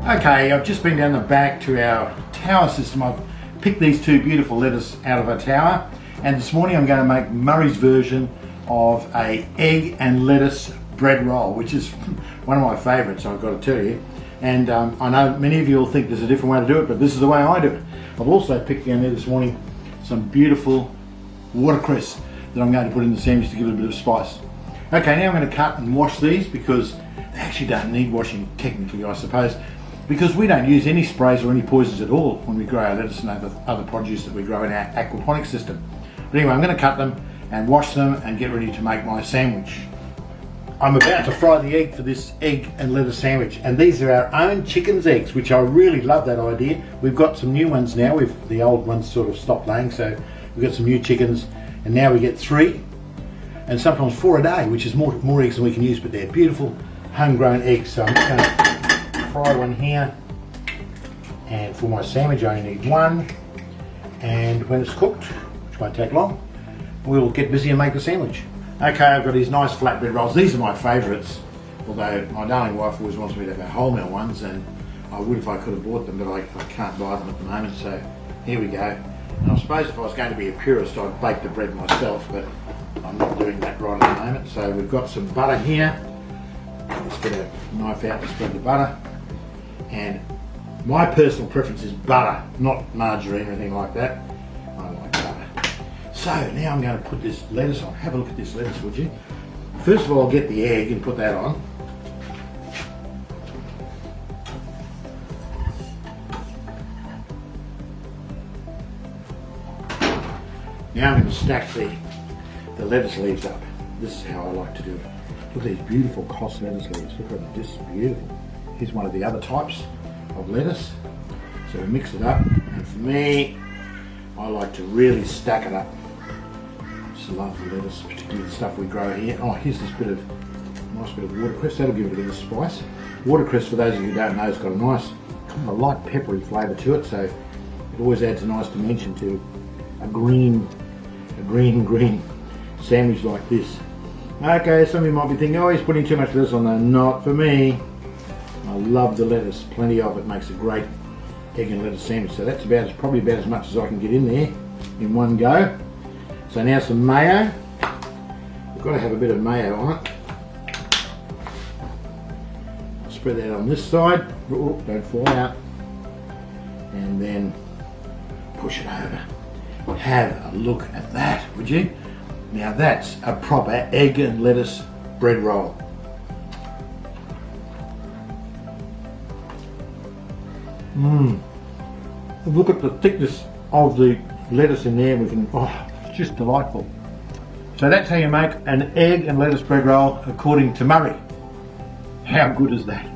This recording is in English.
Okay, I've just been down the back to our tower system. I've picked these two beautiful lettuce out of our tower, and this morning I'm going to make Murray's version of a egg and lettuce bread roll, which is one of my favourites, I've got to tell you. And I know many of you will think there's a different way to do it, but this is the way I do it. I've also picked down there this morning some beautiful watercress that I'm going to put in the sandwich to give it a bit of spice. Okay, now I'm going to cut and wash these because they actually don't need washing technically, I suppose, because we don't use any sprays or any poisons at all when we grow our lettuce and other produce that we grow in our aquaponics system. But anyway, I'm going to cut them and wash them and get ready to make my sandwich. I'm about to fry the egg for this egg and lettuce sandwich, and these are our own chicken's eggs, which I really love that idea. We've got some new ones now. The old ones sort of stopped laying, so we've got some new chickens, and now we get 3 and sometimes 4 a day, which is more eggs than we can use, but they're beautiful homegrown eggs. So I'm just going to fry one here, and for my sandwich I only need 1, and when it's cooked, which won't take long, we'll get busy and make the sandwich. Okay, I've got these nice flatbread rolls. These are my favourites, although my darling wife always wants me to have our wholemeal ones, and I would if I could have bought them, but I can't buy them at the moment, so here we go. And I suppose if I was going to be a purist, I'd bake the bread myself, but I'm not doing that right at the moment. So we've got some butter here. Let's get a knife out and spread the butter. And my personal preference is butter, not margarine or anything like that. I like butter. So now I'm going to put this lettuce on. Have a look at this lettuce, would you? First of all, I'll get the egg and put that on. Now I'm going to stack the lettuce leaves up. This is how I like to do it. Look at these beautiful cos lettuce leaves. Look at this, beautiful. Here's one of the other types of lettuce. So we mix it up, and for me, I like to really stack it up. I just love the lettuce, particularly the stuff we grow here. Oh, here's this nice bit of watercress. That'll give it a bit of spice. Watercress, for those of you who don't know, has got a nice kind of light peppery flavour to it, so it always adds a nice dimension to a green sandwich like this. Okay, some of you might be thinking, oh, he's putting too much lettuce on there. Not for me. I love the lettuce. Plenty of it makes a great egg and lettuce sandwich. So that's probably about as much as I can get in there in one go. So now some mayo. We've got to have a bit of mayo on it. I'll spread that on this side. Oh, don't fall out. And then push it over. Have a look at that, would you? Now that's a proper egg and lettuce bread roll. Look at the thickness of the lettuce in there. It's just delightful. So that's how you make an egg and lettuce bread roll according to Murray. How good is that?